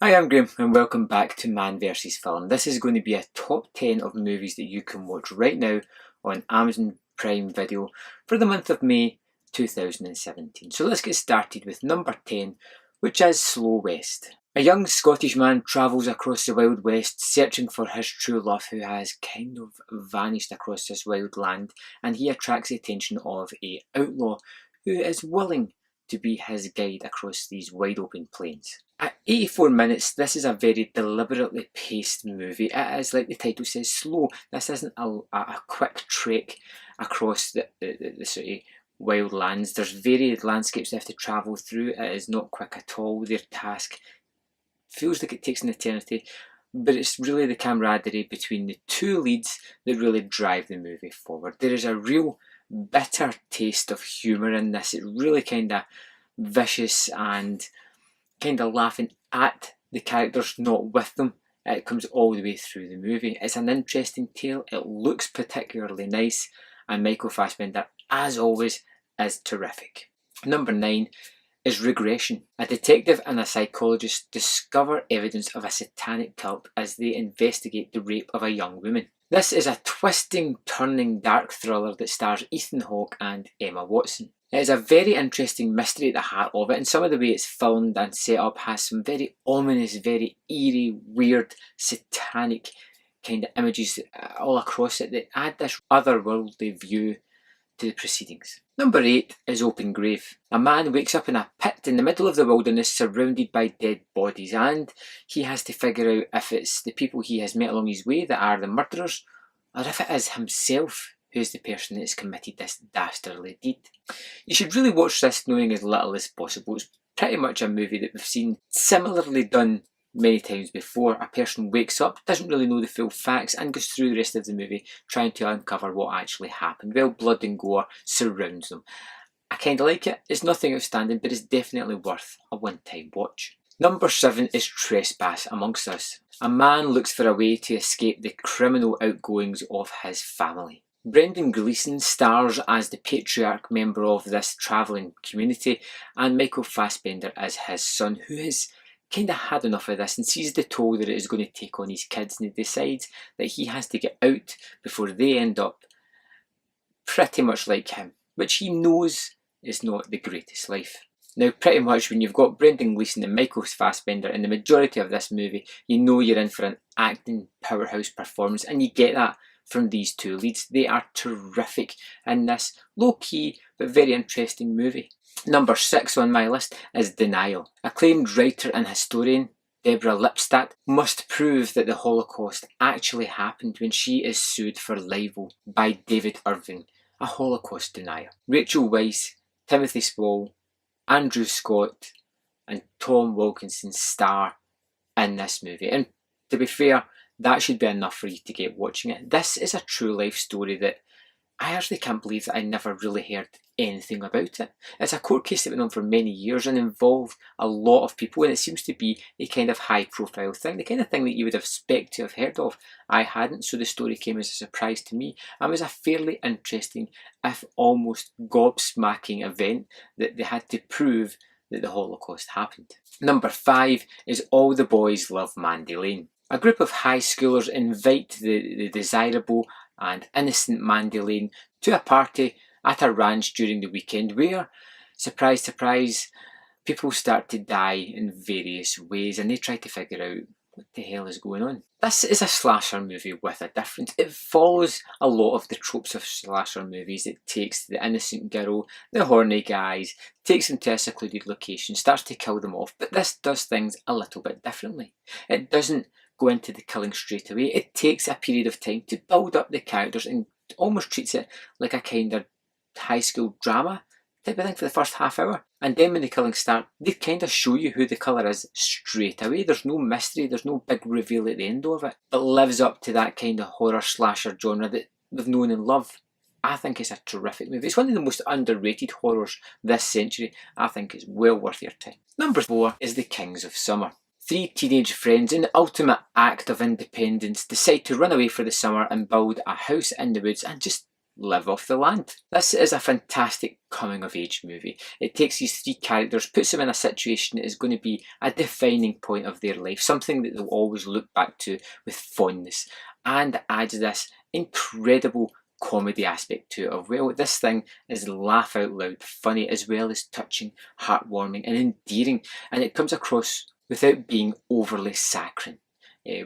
Hi, I'm Graham and welcome back to Man vs Film. This is going to be a top 10 of movies that you can watch right now on Amazon Prime Video for the month of May 2017. So let's get started with number 10, which is Slow West. A young Scottish man travels across the Wild West searching for his true love who has kind of vanished across this wild land, and he attracts the attention of an outlaw who is willing to be his guide across these wide open plains. At 84 minutes, this is a very deliberately paced movie. It is, like the title says, slow. This isn't a quick trek across the sort of wild lands. There's varied landscapes they have to travel through. It is not quick at all. Their task feels like it takes an eternity, but it's really the camaraderie between the two leads that really drive the movie forward. There is a real bitter taste of humour in this. It really kind of vicious and kind of laughing at the characters, not with them. It comes all the way through the movie. It's an interesting tale. It looks particularly nice, and Michael Fassbender, as always, is terrific. Number 9 is Regression. A detective and a psychologist discover evidence of a satanic cult as they investigate the rape of a young woman. This is a twisting, turning, dark thriller that stars Ethan Hawke and Emma Watson. It is a very interesting mystery at the heart of it, and some of the way it's filmed and set up has some very ominous, very eerie, weird, satanic kind of images all across it that add this otherworldly view to the proceedings. Number 8 is Open Grave. A man wakes up in a pit in the middle of the wilderness surrounded by dead bodies, and he has to figure out if it's the people he has met along his way that are the murderers, or if it is himself who's the person that has committed this dastardly deed. You should really watch this knowing as little as possible. It's pretty much a movie that we've seen similarly done many times before. A person wakes up, doesn't really know the full facts, and goes through the rest of the movie trying to uncover what actually happened. Well, blood and gore surrounds them. I kind of like it. It's nothing outstanding, but it's definitely worth a one-time watch. Number 7 is Trespass Amongst Us. A man looks for a way to escape the criminal outgoings of his family. Brendan Gleeson stars as the patriarch member of this travelling community, and Michael Fassbender as his son, who has kind of had enough of this and sees the toll that it is going to take on his kids, and he decides that he has to get out before they end up pretty much like him, which he knows is not the greatest life. Now, pretty much when you've got Brendan Gleeson and Michael Fassbender in the majority of this movie, you know you're in for an acting powerhouse performance, and you get that from these two leads. They are terrific in this low-key but very interesting movie. Number 6 on my list is Denial. Acclaimed writer and historian Deborah Lipstadt must prove that the Holocaust actually happened when she is sued for libel by David Irving, a Holocaust denier. Rachel Weisz, Timothy Spall, Andrew Scott and Tom Wilkinson star in this movie, and to be fair, that should be enough for you to get watching it. This is a true life story that I actually can't believe that I never really heard anything about it. It's a court case that went on for many years and involved a lot of people, and it seems to be a kind of high profile thing, the kind of thing that you would expect to have heard of. I hadn't, so the story came as a surprise to me and was a fairly interesting, if almost gobsmacking event that they had to prove that the Holocaust happened. Number 5 is All the Boys Love Mandy Lane. A group of high schoolers invite the desirable and innocent Mandy Lane to a party at a ranch during the weekend where, surprise, surprise, people start to die in various ways, and they try to figure out what the hell is going on. This is a slasher movie with a difference. It follows a lot of the tropes of slasher movies. It takes the innocent girl, the horny guys, takes them to a secluded location, starts to kill them off, but this does things a little bit differently. It doesn't go into the killing straight away. It takes a period of time to build up the characters and almost treats it like a kind of high school drama type of thing for the first half hour. And then when the killings start, they kind of show you who the killer is straight away. There's no mystery, there's no big reveal at the end of it. It lives up to that kind of horror slasher genre that we've known and loved. I think it's a terrific movie. It's one of the most underrated horrors this century. I think it's well worth your time. Number 4 is The Kings of Summer. 3 teenage friends, in the ultimate act of independence, decide to run away for the summer and build a house in the woods and just live off the land. This is a fantastic coming of age movie. It takes these three characters, puts them in a situation that is going to be a defining point of their life, something that they'll always look back to with fondness, and adds this incredible comedy aspect to it of, well, this thing is laugh out loud funny as well as touching, heartwarming and endearing, and it comes across without being overly saccharine.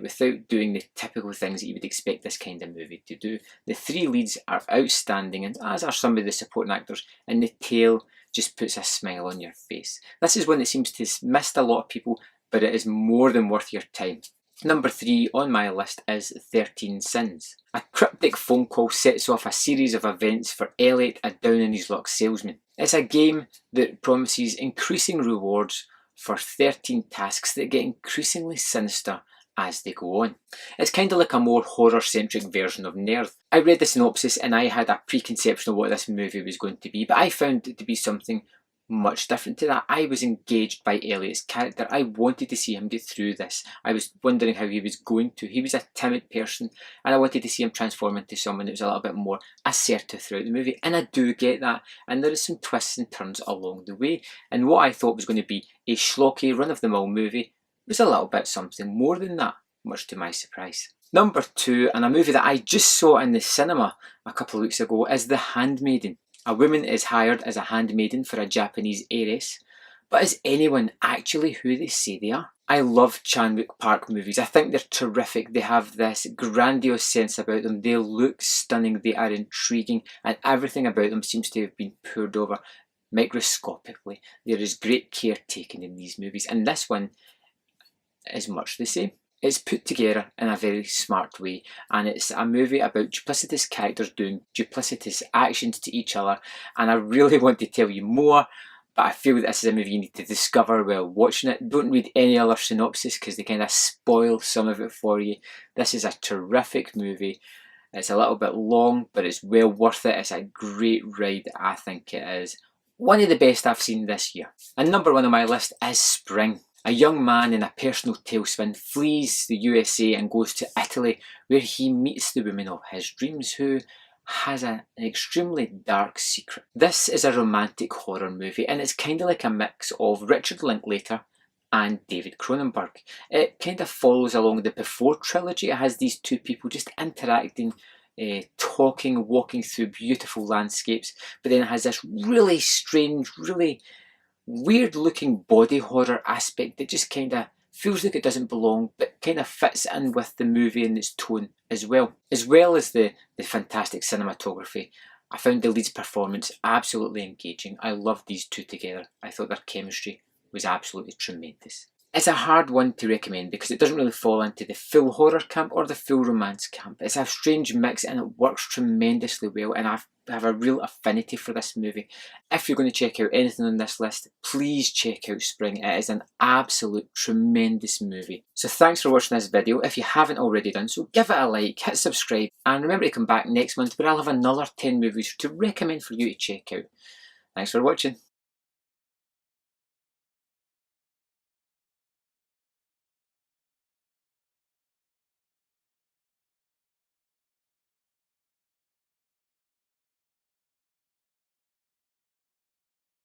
Without doing the typical things that you would expect this kind of movie to do. The three leads are outstanding, and as are some of the supporting actors, and the tale just puts a smile on your face. This is one that seems to have missed a lot of people, but it is more than worth your time. Number 3 on my list is 13 Sins. A cryptic phone call sets off a series of events for Elliot, a down-on-his-luck salesman. It's a game that promises increasing rewards for 13 tasks that get increasingly sinister as they go on. It's kind of like a more horror-centric version of Nerd. I read the synopsis and I had a preconception of what this movie was going to be, but I found it to be something much different to that. I was engaged by Elliot's character. I wanted to see him get through this. I was wondering how he was going to. He was a timid person, and I wanted to see him transform into someone that was a little bit more assertive throughout the movie, and I do get that, and there is some twists and turns along the way, and what I thought was going to be a schlocky run-of-the-mill movie was a little bit something more than that, much to my surprise. Number 2, and a movie that I just saw in the cinema a couple of weeks ago, is The Handmaiden. A woman is hired as a handmaiden for a Japanese heiress, but is anyone actually who they say they are? I love Chan-wook Park movies. I think they're terrific. They have this grandiose sense about them. They look stunning, they are intriguing, and everything about them seems to have been poured over microscopically. There is great care taken in these movies, and this one is much the same. It's put together in a very smart way, and it's a movie about duplicitous characters doing duplicitous actions to each other, and I really want to tell you more, but I feel that this is a movie you need to discover while watching it. Don't read any other synopsis because they kind of spoil some of it for you. This is a terrific movie. It's a little bit long, but it's well worth it. It's a great ride, I think it is. One of the best I've seen this year. And number 1 on my list is Spring. A young man in a personal tailspin flees the USA and goes to Italy, where he meets the woman of his dreams, who has an extremely dark secret. This is a romantic horror movie, and it's kind of like a mix of Richard Linklater and David Cronenberg. It kind of follows along the Before trilogy. It has these two people just interacting, talking, walking through beautiful landscapes, but then it has this really strange, really weird looking body horror aspect that just kind of feels like it doesn't belong, but kind of fits in with the movie and its tone as well as the fantastic cinematography. I found the lead's performance absolutely engaging. I loved these two together. I thought their chemistry was absolutely tremendous. It's a hard one to recommend because it doesn't really fall into the full horror camp or the full romance camp. It's a strange mix and it works tremendously well, and I have a real affinity for this movie. If you're going to check out anything on this list, please check out Spring. It is an absolute tremendous movie. So thanks for watching this video. If you haven't already done so, give it a like, hit subscribe, and remember to come back next month where I'll have another 10 movies to recommend for you to check out. Thanks for watching.